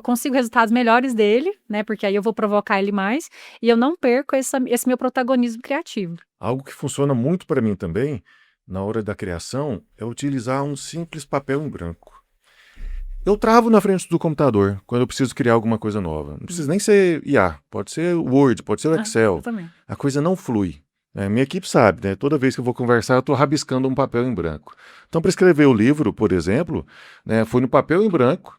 consigo resultados melhores dele, né, porque aí eu vou provocar ele mais, e eu não perco esse meu protagonismo criativo.
Algo que funciona muito para mim também, na hora da criação, é utilizar um simples papel em branco. Eu travo na frente do computador quando eu preciso criar alguma coisa nova. Não precisa nem ser IA, pode ser o Word, pode ser o
Ah, eu
Excel.
também.
A coisa não flui. Minha equipe sabe, né? Toda vez que eu vou conversar, eu estou rabiscando um papel em branco. Então, para escrever o livro, por exemplo, né, foi no papel em branco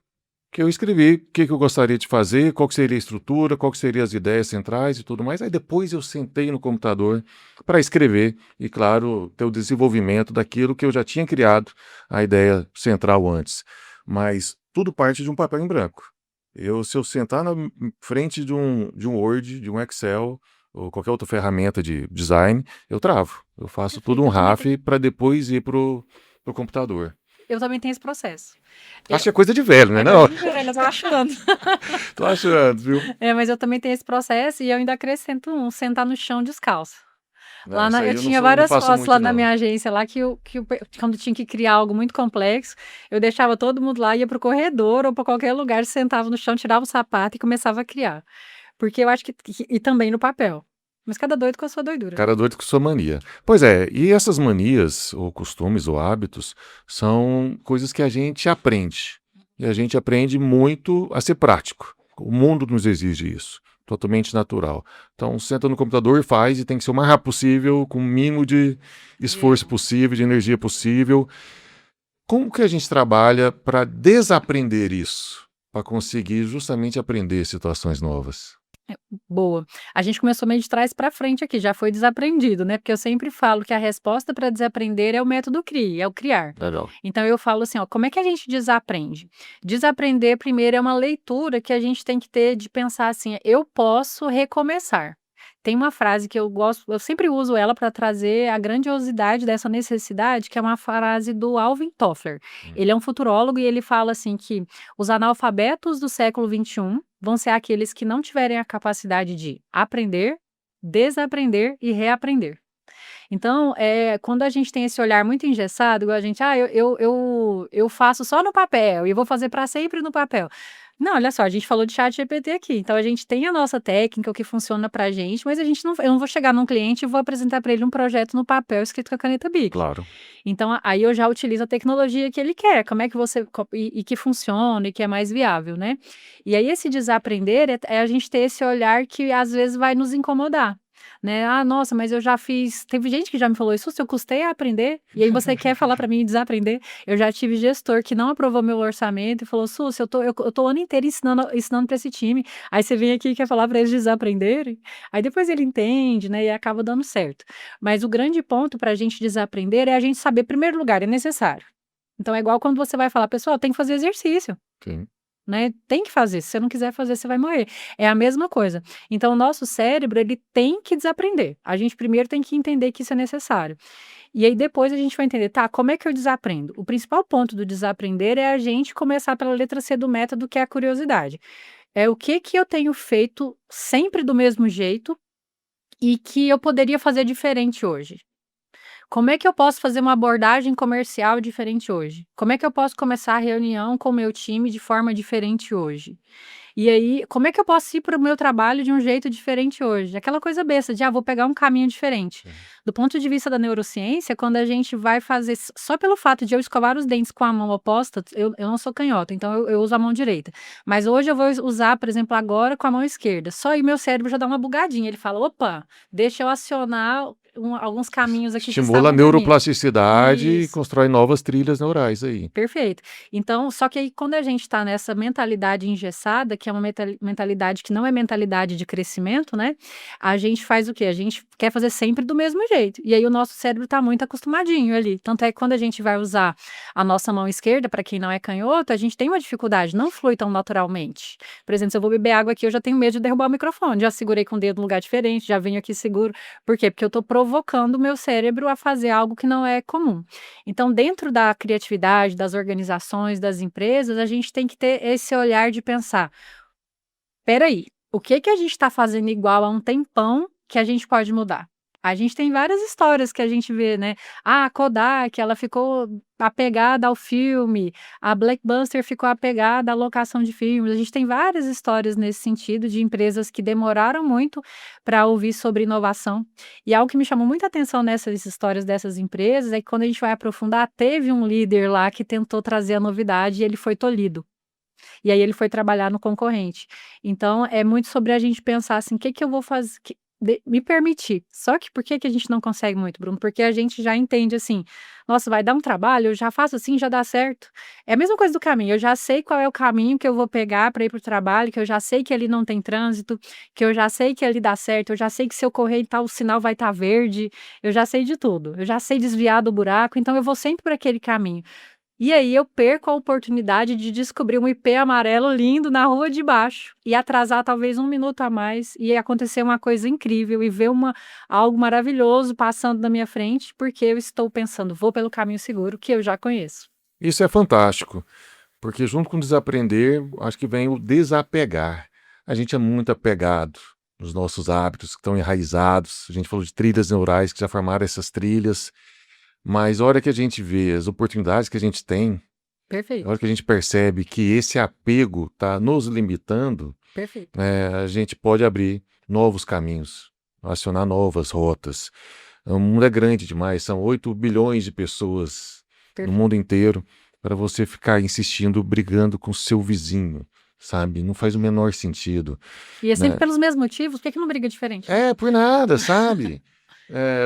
que eu escrevi o que eu gostaria de fazer, qual que seria a estrutura, qual que seriam as ideias centrais e tudo mais. Aí depois eu sentei no computador para escrever e, claro, ter o desenvolvimento daquilo que eu já tinha criado, a ideia central antes. Mas tudo parte de um papel em branco. Se eu sentar na frente de um Word, de um Excel, ou qualquer outra ferramenta de design, eu travo. Eu faço tudo
Perfeito.
um
Eu também,
RAF para depois ir pro computador.
eu também tenho esse processo.
Acho
Eu,
que é coisa de velho, né?
é
Não,
coisa de velha, eu tô achando.
tô achando, viu?
Mas eu também tenho esse processo e eu ainda acrescento sentar no chão descalço.
Não, isso
Eu
aí
tinha
eu não
várias
faço
fotos lá
muito,
na
não.
minha agência lá quando tinha que criar algo muito complexo, eu deixava todo mundo lá, ia pro corredor ou para qualquer lugar, sentava no chão, tirava o sapato e começava a criar. Porque eu acho e também no papel. Mas cada doido com a sua doidura, né?
Cara doido com sua mania. Pois é, e essas manias, ou costumes, ou hábitos, são coisas que a gente aprende. E a gente aprende muito a ser prático. O mundo nos exige isso. Totalmente natural. Então, senta no computador e faz, e tem que ser o mais rápido possível, com o mínimo de esforço possível, de energia possível. Como que a gente trabalha para desaprender isso? Para conseguir justamente aprender situações novas?
Boa. A gente começou meio de trás para frente aqui, já foi desaprendido, né? Porque eu sempre falo que a resposta para desaprender é o método CRI, é o criar.
Legal.
Então eu falo assim, ó, como é que a gente desaprende? Desaprender primeiro é uma leitura que a gente tem que ter de pensar assim, eu posso recomeçar. Tem uma frase que eu gosto, eu sempre uso ela para trazer a grandiosidade dessa necessidade, que é uma frase do Alvin Toffler. Ele é um futurólogo e ele fala assim que os analfabetos do século XXI vão ser aqueles que não tiverem a capacidade de aprender, desaprender e reaprender. Então, quando a gente tem esse olhar muito engessado, igual a gente, eu faço só no papel e vou fazer para sempre no papel. Não, olha só, a gente falou de chat GPT aqui, então a gente tem a nossa técnica, o que funciona pra gente, mas eu não vou chegar num cliente e vou apresentar para ele um projeto no papel escrito com a caneta Bic.
Claro.
Então, aí eu já utilizo a tecnologia que ele quer, como é que e que funciona e que é mais viável, né? E aí esse desaprender é a gente ter esse olhar que às vezes vai nos incomodar. Né? Ah, nossa, mas eu já fiz. Teve gente que já me falou isso, se eu custei a aprender, e aí você quer falar para mim desaprender. Eu já tive gestor que não aprovou meu orçamento e falou: Sus, eu tô o ano inteiro ensinando para esse time. Aí você vem aqui e quer falar para eles desaprenderem. Aí depois ele entende, né? E acaba dando certo. Mas o grande ponto para a gente desaprender é a gente saber, em primeiro lugar, é necessário. Então é igual quando você vai falar, pessoal, tem que fazer exercício.
Sim.
Né, tem que fazer, se você não quiser fazer, você vai morrer. É a mesma coisa. Então, o nosso cérebro, ele tem que desaprender. A gente primeiro tem que entender que isso é necessário. E aí, depois a gente vai entender, tá, como é que eu desaprendo? O principal ponto do desaprender é a gente começar pela letra C do método, que é a curiosidade. É o que que eu tenho feito sempre do mesmo jeito e que eu poderia fazer diferente hoje? Como é que eu posso fazer uma abordagem comercial diferente hoje? Como é que eu posso começar a reunião com o meu time de forma diferente hoje? E aí, como é que eu posso ir para o meu trabalho de um jeito diferente hoje? Aquela coisa besta de, vou pegar um caminho diferente.
Sim.
Do ponto de vista da neurociência, quando a gente vai fazer, só pelo fato de eu escovar os dentes com a mão oposta, eu não sou canhota, então eu uso a mão direita. Mas hoje eu vou usar, por exemplo, agora com a mão esquerda. Só aí meu cérebro já dá uma bugadinha. Ele fala, opa, deixa eu acionar alguns caminhos aqui que
Estimula a
estavam dormindo.
neuroplasticidade e
Isso.
constrói novas trilhas neurais aí.
Perfeito. Então, só que aí quando a gente está nessa mentalidade engessada, que é uma mentalidade que não é mentalidade de crescimento, né? A gente faz o quê? A gente quer fazer sempre do mesmo jeito. E aí o nosso cérebro está muito acostumadinho ali. Tanto é que quando a gente vai usar a nossa mão esquerda, para quem não é canhoto, a gente tem uma dificuldade, não flui tão naturalmente. Por exemplo, se eu vou beber água aqui, eu já tenho medo de derrubar o microfone. Já segurei com o dedo num lugar diferente, já venho aqui seguro. Por quê? Porque eu estou provocando o meu cérebro a fazer algo que não é comum. Então, dentro da criatividade, das organizações, das empresas, a gente tem que ter esse olhar de pensar: espera aí, o que que a gente está fazendo igual há um tempão que a gente pode mudar? A gente tem várias histórias que a gente vê, né? A Kodak, ela ficou apegada ao filme, a Blockbuster ficou apegada à locação de filmes. A gente tem várias histórias nesse sentido de empresas que demoraram muito para ouvir sobre inovação. E algo que me chamou muita atenção nessas histórias dessas empresas é que quando a gente vai aprofundar, teve um líder lá que tentou trazer a novidade e ele foi tolhido. E aí ele foi trabalhar no concorrente. Então, é muito sobre a gente pensar assim: "O que que eu vou fazer me permitir". Só que por que que a gente não consegue muito, Bruno? Porque a gente já entende assim: "Nossa, vai dar um trabalho, eu já faço assim, já dá certo". É a mesma coisa do caminho, eu já sei qual é o caminho que eu vou pegar para ir para o trabalho, que eu já sei que ali não tem trânsito, que eu já sei que ali dá certo, eu já sei que se eu correr em tal sinal vai estar verde, eu já sei de tudo. Eu já sei desviar do buraco, então eu vou sempre por aquele caminho. E aí eu perco a oportunidade de descobrir um IP amarelo lindo na rua de baixo e atrasar talvez 1 minuto a mais e acontecer uma coisa incrível e ver algo maravilhoso passando na minha frente, porque eu estou pensando, vou pelo caminho seguro que eu já conheço.
Isso é fantástico, porque junto com o desaprender, acho que vem o desapegar. A gente é muito apegado nos nossos hábitos que estão enraizados. A gente falou de trilhas neurais que já formaram essas trilhas, mas a hora que a gente vê as oportunidades que a gente tem, a
Perfeito,
hora que a gente percebe que esse apego está nos limitando,
perfeito,
a gente pode abrir novos caminhos, acionar novas rotas. O mundo é grande demais, são 8 bilhões de pessoas no
perfeito.
mundo inteiro para você ficar insistindo, brigando com seu vizinho, sabe? Não faz o menor sentido,
E é sempre
né?
pelos mesmos motivos, por que que não briga diferente?
É, por nada, sabe?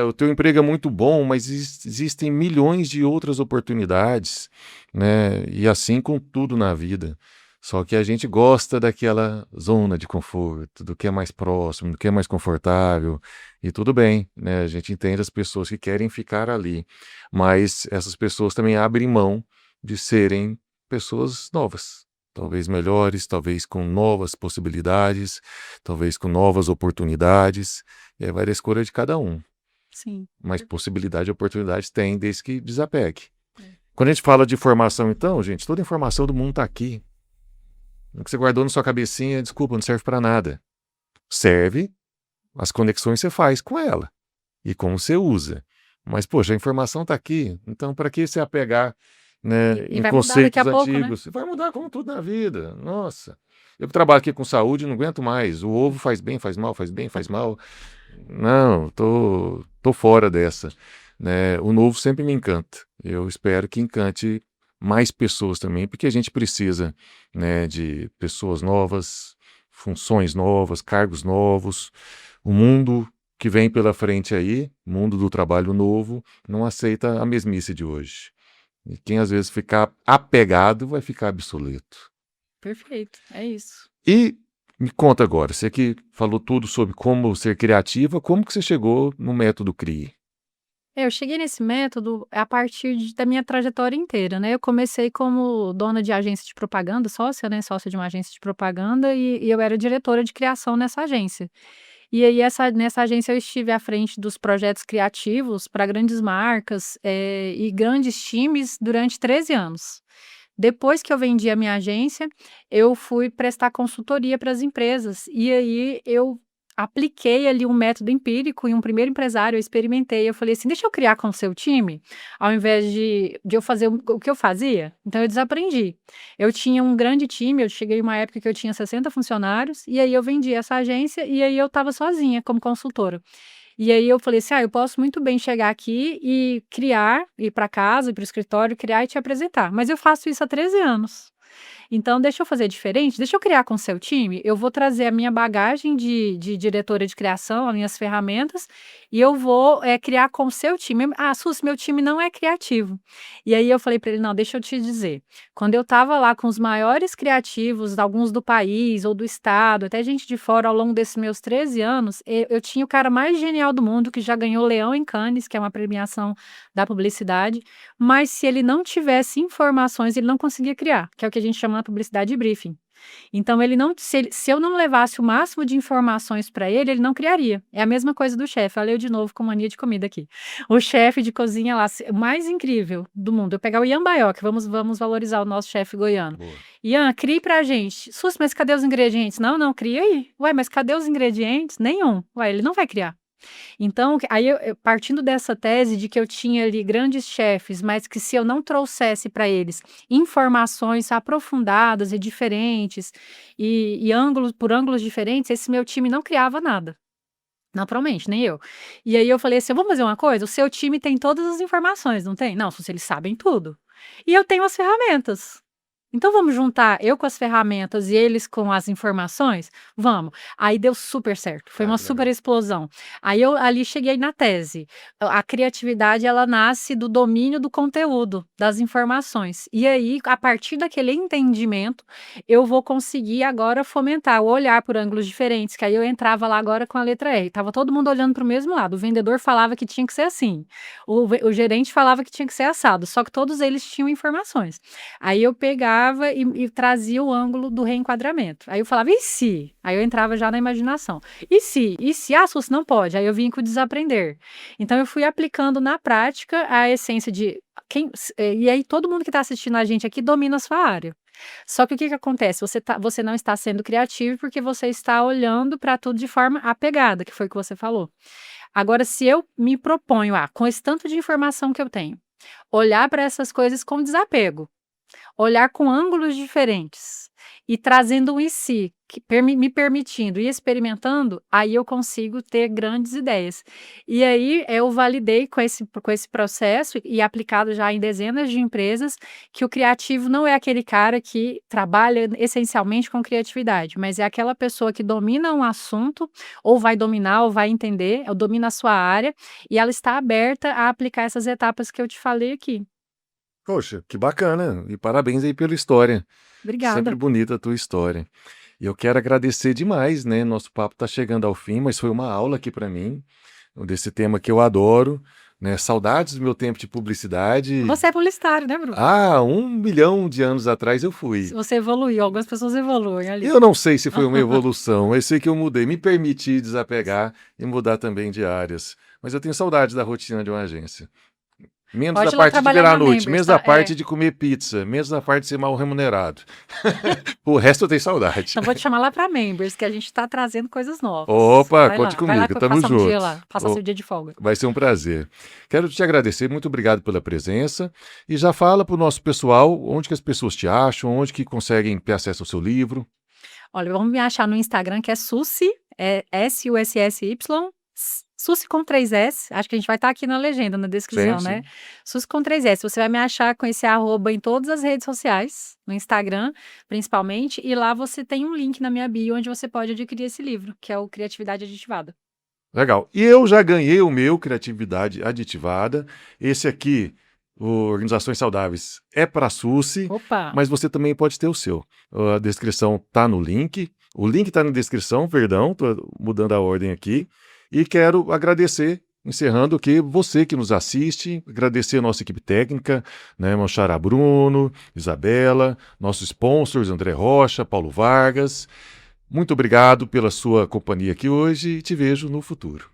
O teu emprego é muito bom, mas existem milhões de outras oportunidades, né? E assim com tudo na vida. Só que a gente gosta daquela zona de conforto, do que é mais próximo, do que é mais confortável, e tudo bem, né? A gente entende as pessoas que querem ficar ali, mas essas pessoas também abrem mão de serem pessoas novas, talvez melhores, talvez com novas possibilidades, talvez com novas oportunidades. E aí vai da escolha de cada um.
Sim,
Mas
perfeito.
possibilidade e oportunidade tem, desde que desapegue.
É.
Quando a gente fala de informação, então, gente, toda informação do mundo está aqui. O que você guardou na sua cabecinha, desculpa, não serve para nada. Serve, as conexões você faz com ela e como você usa. Mas, poxa, a informação está aqui. Então, para que você apegar, né,
E
em
vai mudar daqui a
conceitos
pouco, né?
antigos? Vai mudar como tudo na vida. Nossa. Eu que trabalho aqui com saúde, não aguento mais. O ovo faz bem, faz mal, faz bem, faz mal. Não, tô fora dessa, né? O novo sempre me encanta. Eu espero que encante mais pessoas também, porque a gente precisa, né, de pessoas novas, funções novas, cargos novos. O mundo que vem pela frente aí, o mundo do trabalho novo, não aceita a mesmice de hoje. E quem às vezes ficar apegado vai ficar obsoleto.
Perfeito, é isso.
E me conta agora, você que falou tudo sobre como ser criativa, como que você chegou no método CRIE?
Eu cheguei nesse método a partir da minha trajetória inteira, né. Eu comecei como dona de agência de propaganda, sócia, né, sócia de uma agência de propaganda e eu era diretora de criação nessa agência. E aí nessa agência eu estive à frente dos projetos criativos para grandes marcas, e grandes times durante 13 anos. Depois que eu vendi a minha agência, eu fui prestar consultoria para as empresas, e aí eu apliquei ali um método empírico em um primeiro empresário, eu experimentei, eu falei assim: "Deixa eu criar com o seu time, ao invés de eu fazer o que eu fazia". Então eu desaprendi. Eu tinha um grande time, eu cheguei uma época que eu tinha 60 funcionários, e aí eu vendi essa agência, e aí eu estava sozinha como consultora. E aí eu falei assim: "Ah, eu posso muito bem chegar aqui e criar, ir para casa, ir para o escritório, criar e te apresentar, mas eu faço isso há 13 anos. Então deixa eu fazer diferente, deixa eu criar com o seu time, eu vou trazer a minha bagagem de diretora de criação, as minhas ferramentas, e eu vou, criar com o seu time". "Ah, Suzy, meu time não é criativo". E aí eu falei para ele: "Não, deixa eu te dizer, quando eu estava lá com os maiores criativos, alguns do país ou do estado, até gente de fora ao longo desses meus 13 anos, eu tinha o cara mais genial do mundo que já ganhou Leão em Cannes, que é uma premiação da publicidade, mas se ele não tivesse informações, ele não conseguia criar, que é o que a gente chama na publicidade de briefing. Então ele não se eu não levasse o máximo de informações para ele, ele não criaria. É a mesma coisa do chefe, olha eu de novo com mania de comida aqui. O chefe de cozinha lá, o mais incrível do mundo, eu pegar o Ian Baioc, vamos valorizar o nosso chefe goiano.
Boa.
"Ian, crie pra gente". "Suzy, mas cadê os ingredientes?". "Não, não, cria aí". "Ué, mas cadê os ingredientes?". "Nenhum". Ué, ele não vai criar. Então, aí eu partindo dessa tese de que eu tinha ali grandes chefes, mas que se eu não trouxesse para eles informações aprofundadas e diferentes, e ângulos por ângulos diferentes, esse meu time não criava nada, naturalmente, nem eu. E aí eu falei assim: "Vamos fazer uma coisa? O seu time tem todas as informações, não tem?". "Não, se eles sabem tudo". "E eu tenho as ferramentas". Então vamos juntar eu com as ferramentas e eles com as informações? Vamos. Aí deu super certo, foi
Ah,
uma
que
super
legal.
explosão. Aí eu ali cheguei na tese. A criatividade ela nasce do domínio do conteúdo, das informações. E aí, a partir daquele entendimento, eu vou conseguir agora fomentar o olhar por ângulos diferentes, que aí eu entrava lá agora com a letra R, estava todo mundo olhando para o mesmo lado, o vendedor falava que tinha que ser assim, o gerente falava que tinha que ser assado, só que todos eles tinham informações. Aí eu pegava e trazia o ângulo do reenquadramento. Aí eu falava: "E se?". Aí eu entrava já na imaginação. "E se? E se? Ah, Suzy, não pode". Aí eu vinha com o desaprender. Então eu fui aplicando na prática a essência de e aí todo mundo que está assistindo a gente aqui domina a sua área. Só que o que que acontece? Você não está sendo criativo, porque você está olhando para tudo de forma apegada, que foi o que você falou. Agora, se eu me proponho com esse tanto de informação que eu tenho, olhar para essas coisas com desapego, olhar com ângulos diferentes e trazendo um "e se", que me permitindo ir experimentando, aí eu consigo ter grandes ideias. E aí eu validei com esse processo e aplicado já em dezenas de empresas, que o criativo não é aquele cara que trabalha essencialmente com criatividade, mas é aquela pessoa que domina um assunto, ou vai dominar ou vai entender, ou domina a sua área, e ela está aberta a aplicar essas etapas que eu te falei aqui.
Poxa, que bacana. E parabéns aí pela história. Sempre
Obrigada.
bonita a tua história. E eu quero agradecer demais, né? Nosso papo está chegando ao fim, mas foi uma aula aqui para mim, desse tema que eu adoro, né? Saudades do meu tempo de publicidade.
Você é publicitário, né, Bruno?
Ah, 1 milhão de anos atrás eu
Se
fui.
você evoluiu, algumas pessoas evoluem ali.
Eu não sei se foi uma evolução, eu sei que eu mudei, me permiti desapegar e mudar também de áreas. Mas eu tenho saudade da rotina de uma agência. Menos da
Pode ir lá
parte de
trabalhar
virar à
na
noite,
Members,
menos da
tá?
parte de comer pizza, menos da parte de ser mal remunerado. O resto eu tenho saudade.
Então vou te chamar lá para Members, que a gente tá trazendo coisas novas.
Opa,
Vai
conte
lá, vai lá
comigo, tamo
passar um dia
junto.
lá, passar seu dia de folga.
Vai ser um prazer. Quero te agradecer, muito obrigado pela presença. E já fala para o nosso pessoal onde que as pessoas te acham, onde que conseguem ter acesso ao seu livro.
Olha, vamos me achar no Instagram, que é Sussy, é Sussy, Sussy com 3 S, acho que a gente vai estar aqui na legenda, na
Sim,
descrição, né.
sim.
Sussy com 3 S, você vai me achar com esse arroba em todas as redes sociais, no Instagram, principalmente, e lá você tem um link na minha bio onde você pode adquirir esse livro, que é o Criatividade Aditivada.
Legal. E eu já ganhei o meu Criatividade Aditivada. Esse aqui, o Organizações Saudáveis, é para Suzy,
Opa!
mas você também pode ter o seu. A descrição tá no link. O link tá na descrição, perdão, tô mudando a ordem aqui. E quero agradecer, encerrando aqui, você que nos assiste, agradecer a nossa equipe técnica, né, meu xará Bruno, Isabela, nossos sponsors, André Rocha, Paulo Vargas. Muito obrigado pela sua companhia aqui hoje e te vejo no futuro.